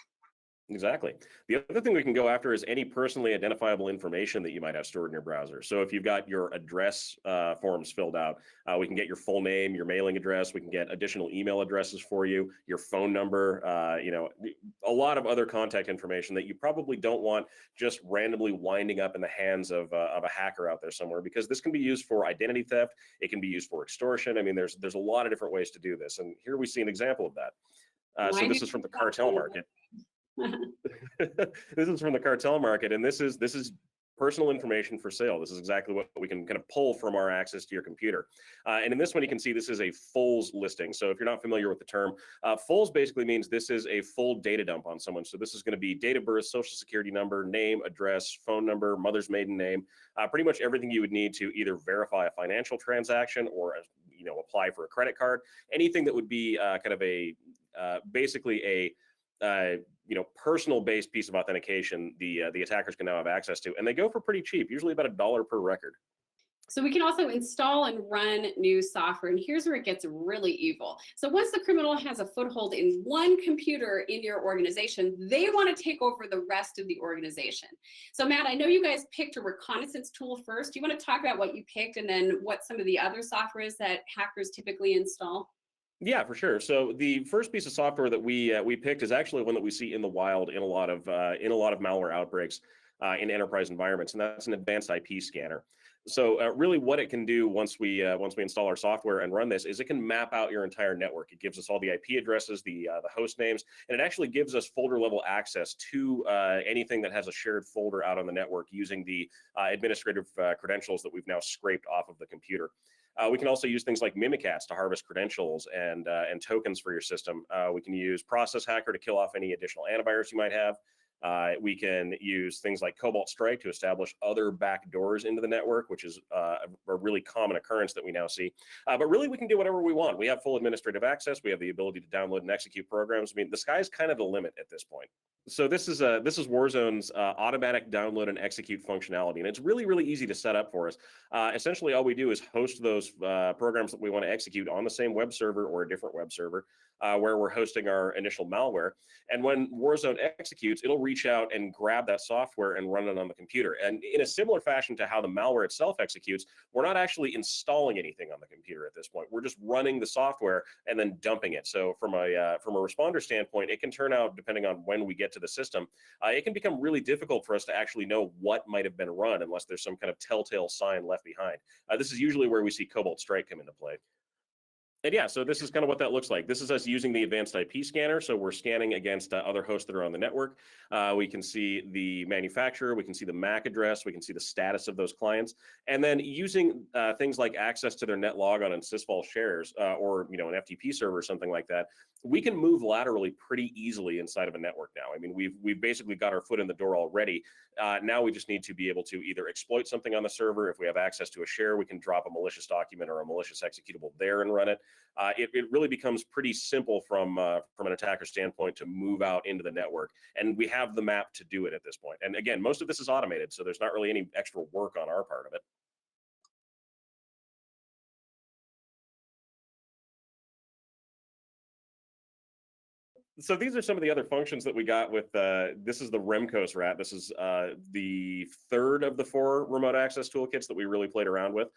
Exactly. The other thing we can go after is any personally identifiable information that you might have stored in your browser. So if you've got your address forms filled out, we can get your full name, your mailing address. We can get additional email addresses for you, your phone number, a lot of other contact information that you probably don't want just randomly winding up in the hands of a hacker out there somewhere, because this can be used for identity theft. It can be used for extortion. I mean, there's a lot of different ways to do this. And here we see an example of that. So this is from the cartel market. This is from the cartel market, and this is personal information for sale. This is exactly what we can kind of pull from our access to your computer. And in this one, you can see this is a fulls listing. So if you're not familiar with the term, fulls basically means this is a full data dump on someone. So this is going to be date of birth, social security number, name, address, phone number, mother's maiden name, pretty much everything you would need to either verify a financial transaction or apply for a credit card, anything that would be kind of a basically a personal-based piece of authentication, the attackers can now have access to, and they go for pretty cheap, usually about $1 per record. So we can also install and run new software. And here's where it gets really evil. So once the criminal has a foothold in one computer in your organization, they want to take over the rest of the organization. So Matt, I know you guys picked a reconnaissance tool first. Do you want to talk about what you picked and then what some of the other software is that hackers typically install? Yeah, for sure. So the first piece of software that we picked is actually one that we see in the wild in a lot of malware outbreaks in enterprise environments, and that's an advanced IP scanner. So really what it can do once we install our software and run this is it can map out your entire network. It gives us all the IP addresses, the host names, and it actually gives us folder level access to anything that has a shared folder out on the network using the administrative credentials that we've now scraped off of the computer. We can also use things like Mimikatz to harvest credentials and tokens for your system. We can use Process Hacker to kill off any additional antivirus you might have. We can use things like Cobalt Strike to establish other backdoors into the network, which is a really common occurrence that we now see. But really, we can do whatever we want. We have full administrative access. We have the ability to download and execute programs. I mean, the sky's kind of the limit at this point. So this is Warzone's automatic download and execute functionality, and it's really, really easy to set up for us. Essentially, all we do is host those programs that we want to execute on the same web server or a different web server where we're hosting our initial malware. And when Warzone executes, it'll reach out and grab that software and run it on the computer. And in a similar fashion to how the malware itself executes, we're not actually installing anything on the computer at this point. We're just running the software and then dumping it. So from a responder standpoint, it can turn out, depending on when we get to the system, it can become really difficult for us to actually know what might have been run unless there's some kind of telltale sign left behind. This is usually where we see Cobalt Strike come into play. And yeah, so this is kind of what that looks like. This is us using the advanced IP scanner. So we're scanning against other hosts that are on the network. We can see the manufacturer, we can see the MAC address, we can see the status of those clients. And then using things like access to their net logon and sysvol shares or an FTP server or something like that, we can move laterally pretty easily inside of a network now. I mean, we've basically got our foot in the door already. Now we just need to be able to either exploit something on the server. If we have access to a share, we can drop a malicious document or a malicious executable there and run it. It really becomes pretty simple from an attacker standpoint to move out into the network. And we have the map to do it at this point. And again, most of this is automated, so there's not really any extra work on our part of it. So these are some of the other functions that we got with, this is the Remcos Rat. This is the third of the 4 remote access toolkits that we really played around with.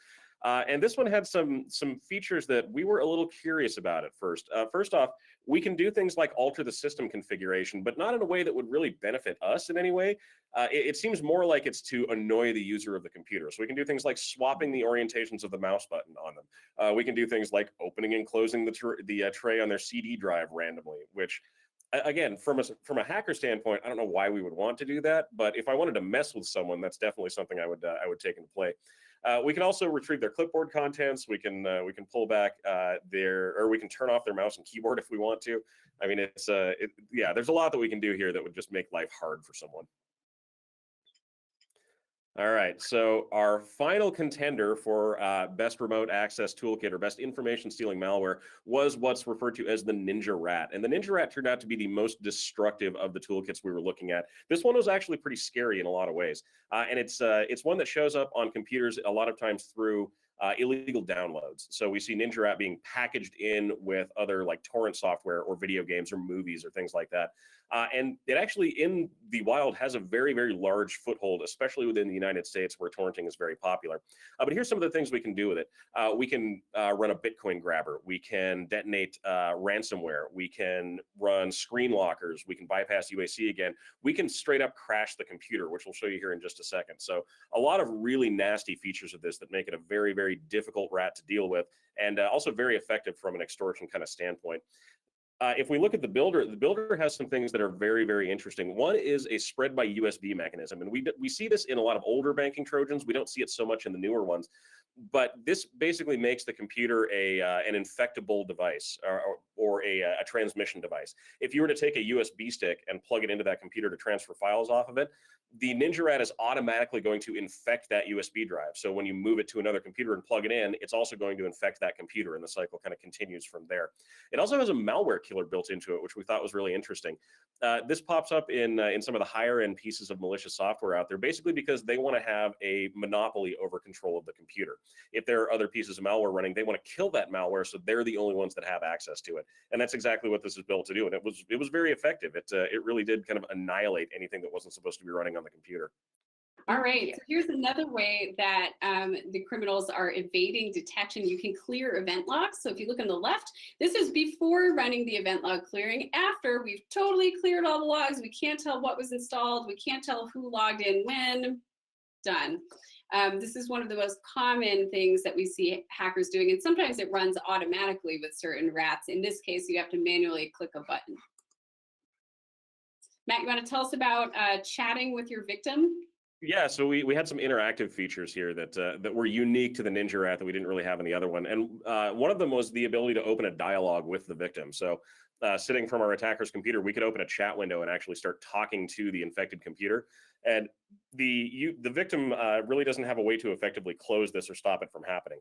And this one had some features that we were a little curious about at first. First off, we can do things like alter the system configuration, but not in a way that would really benefit us in any way. It seems more like it's to annoy the user of the computer. So we can do things like swapping the orientations of the mouse button on them. We can do things like opening and closing the tray on their CD drive randomly, which, again, from a hacker standpoint, I don't know why we would want to do that, but if I wanted to mess with someone, that's definitely something I would take into play. We can also retrieve their clipboard contents. We can pull back we can turn off their mouse and keyboard if we want to. I mean, there's a lot that we can do here that would just make life hard for someone. All right, so our final contender for best remote access toolkit or best information stealing malware was what's referred to as the Ninja Rat. And the Ninja Rat turned out to be the most destructive of the toolkits we were looking at. This one was actually pretty scary in a lot of ways. And it's one that shows up on computers a lot of times through illegal downloads. So we see Ninja Rat being packaged in with other like torrent software or video games or movies or things like that. And it actually in the wild has a very, very large foothold, especially within the United States where torrenting is very popular. But here's some of the things we can do with it. We can run a Bitcoin grabber. We can detonate ransomware. We can run screen lockers. We can bypass UAC again. We can straight up crash the computer, which we'll show you here in just a second. So a lot of really nasty features of this that make it a very, very difficult rat to deal with, and also very effective from an extortion kind of standpoint. If we look at the builder has some things that are very, very interesting. One is a spread by USB mechanism, and we see this in a lot of older banking Trojans. We don't see it so much in the newer ones, but this basically makes the computer an infectable device, or a transmission device. If you were to take a USB stick and plug it into that computer to transfer files off of it, the Ninja Rat is automatically going to infect that USB drive. So when you move it to another computer and plug it in, it's also going to infect that computer, and the cycle kind of continues from there. It also has a malware killer built into it, which we thought was really interesting. This pops up in some of the higher end pieces of malicious software out there, basically because they want to have a monopoly over control of the computer. If there are other pieces of malware running, they want to kill that malware, so they're the only ones that have access to it. And that's exactly what this is built to do. And it was very effective. It really did kind of annihilate anything that wasn't supposed to be running on the computer. All right, so here's another way that the criminals are evading detection. You can clear event logs. So if you look on the left, this is before running the event log clearing. After we've totally cleared all the logs, we can't tell what was installed, we can't tell who logged in when, done. This is one of the most common things that we see hackers doing, and sometimes it runs automatically with certain rats. In this case, you have to manually click a button. Matt, you want to tell us about chatting with your victim? Yeah, so we had some interactive features here that were unique to the Ninja Rat that we didn't really have in the other one. And one of them was the ability to open a dialogue with the victim. So sitting from our attacker's computer, we could open a chat window and actually start talking to the infected computer. And the victim really doesn't have a way to effectively close this or stop it from happening.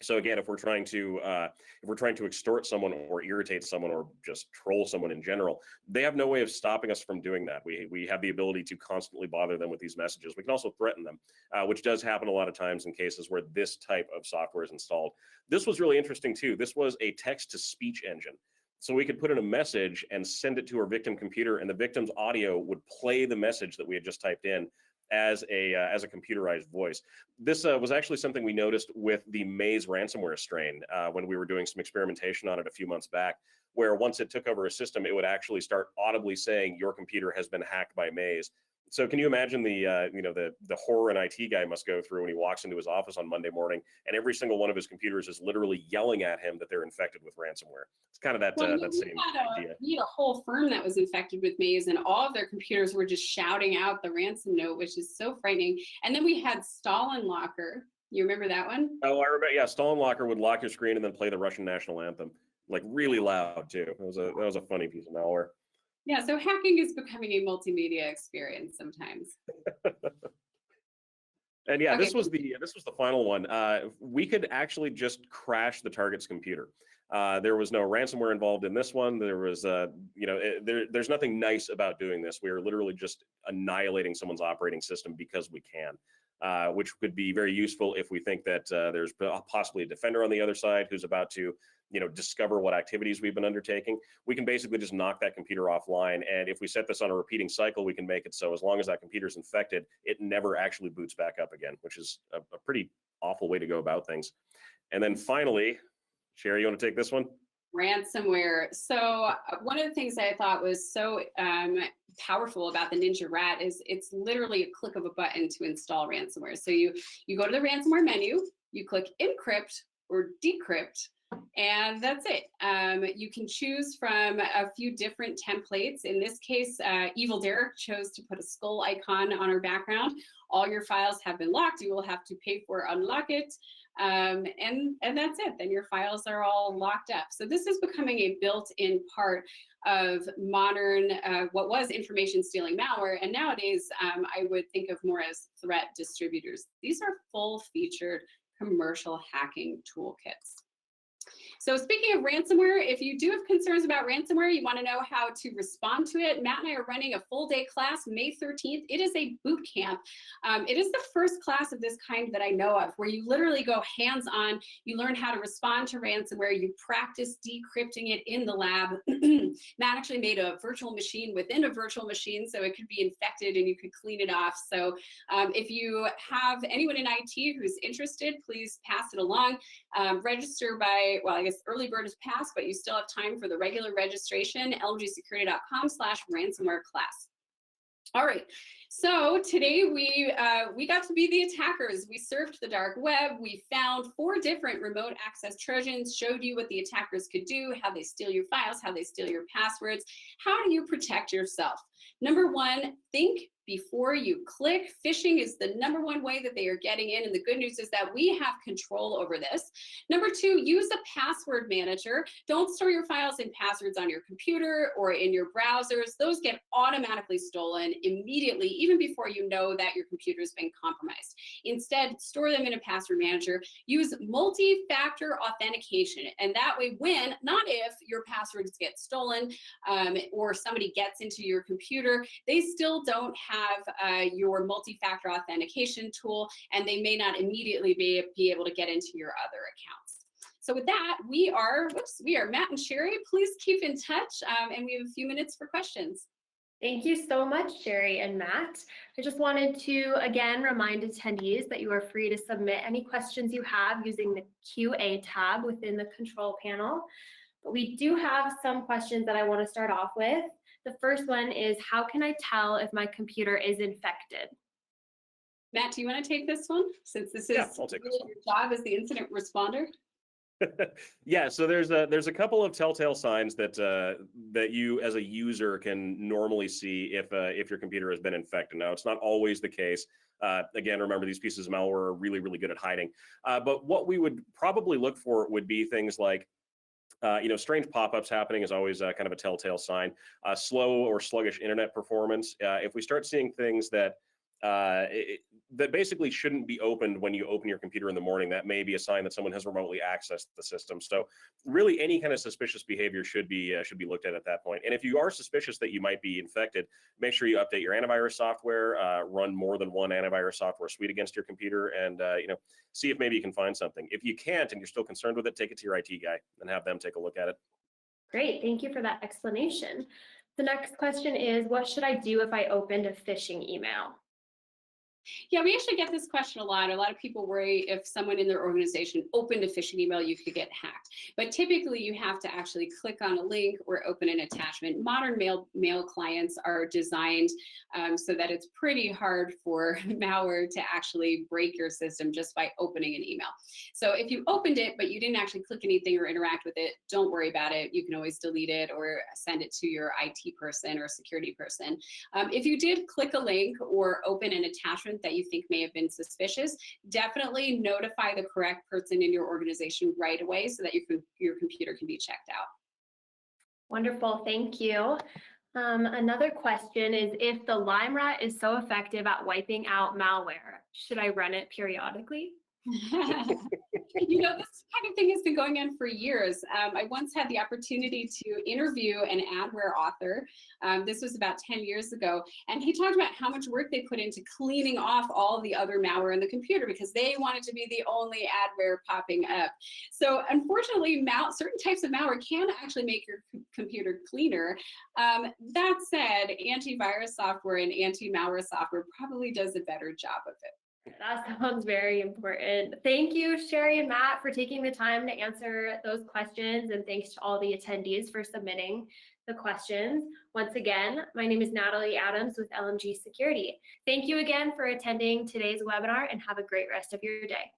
So again, if we're trying to extort someone or irritate someone or just troll someone in general, they have no way of stopping us from doing that. We have the ability to constantly bother them with these messages. We can also threaten them, which does happen a lot of times in cases where this type of software is installed. This was really interesting too. This was a text-to-speech engine. So we could put in a message and send it to our victim computer, and the victim's audio would play the message that we had just typed in as a computerized voice. This was actually something we noticed with the Maze ransomware strain when we were doing some experimentation on it a few months back, where once it took over a system, it would actually start audibly saying your computer has been hacked by Maze. So can you imagine the horror an IT guy must go through when he walks into his office on Monday morning and every single one of his computers is literally yelling at him that they're infected with ransomware? It's kind of that same idea. We had a whole firm that was infected with Maze, and all of their computers were just shouting out the ransom note, which is so frightening. And then we had Stalin Locker. You remember that one? Oh, I remember. Yeah, Stalin Locker would lock your screen and then play the Russian national anthem, like really loud too. That was a funny piece of malware. Yeah, so hacking is becoming a multimedia experience sometimes. And yeah, Okay. this was the final one. We could actually just crash the target's computer. There was no ransomware involved in this one. There was, there's nothing nice about doing this. We are literally just annihilating someone's operating system because we can, which could be very useful if we think that there's possibly a defender on the other side who's about to discover what activities we've been undertaking. We can basically just knock that computer offline. And if we set this on a repeating cycle, we can make it so as long as that computer's infected, it never actually boots back up again, which is a pretty awful way to go about things. And then finally, Sherry, you want to take this one? Ransomware. So one of the things that I thought was so powerful about the Ninja Rat is it's literally a click of a button to install ransomware. So you go to the ransomware menu, you click encrypt or decrypt, and that's it. You can choose from a few different templates. In this case, Evil Derek chose to put a skull icon on our background. All your files have been locked. You will have to pay for unlock it. And that's it. Then your files are all locked up. So this is becoming a built-in part of modern, what was information stealing malware. And nowadays, I would think of more as threat distributors. These are full-featured commercial hacking toolkits. So speaking of ransomware, if you do have concerns about ransomware, you want to know how to respond to it, Matt and I are running a full day class May 13th. It is a boot camp. It is the first class of this kind that I know of, where you literally go hands-on, you learn how to respond to ransomware, you practice decrypting it in the lab. Matt actually made a virtual machine within a virtual machine, so it could be infected and you could clean it off. So if you have anyone in IT who's interested, please pass it along. Register by, well, I guess early bird is passed, but you still have time for the regular registration, lmgsecurity.com/ransomware class. All right, so today we got to be the attackers. We surfed the dark web. We found 4 different remote access Trojans, showed you what the attackers could do, how they steal your files, how they steal your passwords. How do you protect yourself? Number one, think before you click. Phishing is the number one way that they are getting in, and the good news is that we have control over this. Number two, use a password manager. Don't store your files and passwords on your computer or in your browsers. Those get automatically stolen immediately, even before you know that your computer has been compromised. Instead, store them in a password manager. Use multi-factor authentication, and that way when, not if, your passwords get stolen or somebody gets into your computer, they still don't have your multi-factor authentication tool, and they may not immediately be able to get into your other accounts. So with that, we are Matt and Sherry. Please keep in touch, and we have a few minutes for questions. Thank you so much, Sherry and Matt. I just wanted to again remind attendees that you are free to submit any questions you have using the QA tab within the control panel. But we do have some questions that I want to start off with. The first one is, how can I tell if my computer is infected? Matt, do you want to take this one, since this is I'll take really this your job as the incident responder? Yeah, so there's a couple of telltale signs that that you as a user can normally see if your computer has been infected. Now, it's not always the case. Again, remember, these pieces of malware are really, really good at hiding. But what we would probably look for would be things like strange pop-ups happening is always kind of a telltale sign. Slow or sluggish internet performance. If we start seeing things that that basically shouldn't be opened when you open your computer in the morning, that may be a sign that someone has remotely accessed the system. So really, any kind of suspicious behavior should be looked at that point. And if you are suspicious that you might be infected, make sure you update your antivirus software, run more than one antivirus software suite against your computer, and see if maybe you can find something. If you can't and you're still concerned with it, take it to your IT guy and have them take a look at it. Great, thank you for that explanation. The next question is, what should I do if I opened a phishing email? Yeah, we actually get this question a lot. A lot of people worry if someone in their organization opened a phishing email, you could get hacked. But typically, you have to actually click on a link or open an attachment. Modern mail clients are designed so that it's pretty hard for malware to actually break your system just by opening an email. So if you opened it, but you didn't actually click anything or interact with it, don't worry about it. You can always delete it or send it to your IT person or security person. If you did click a link or open an attachment that you think may have been suspicious, definitely notify the correct person in your organization right away so that your computer can be checked out. Wonderful, thank you. Another question is, if the LimeRat is so effective at wiping out malware, should I run it periodically? This kind of thing has been going on for years. I once had the opportunity to interview an adware author. This was about 10 years ago, and he talked about how much work they put into cleaning off all the other malware in the computer because they wanted to be the only adware popping up. So unfortunately, certain types of malware can actually make your computer cleaner. That said, antivirus software and anti-malware software probably does a better job of it. That sounds very important. Thank you, Sherry and Matt, for taking the time to answer those questions, and thanks to all the attendees for submitting the questions. Once again, my name is Natalie Adams with LMG Security. Thank you again for attending today's webinar, and have a great rest of your day.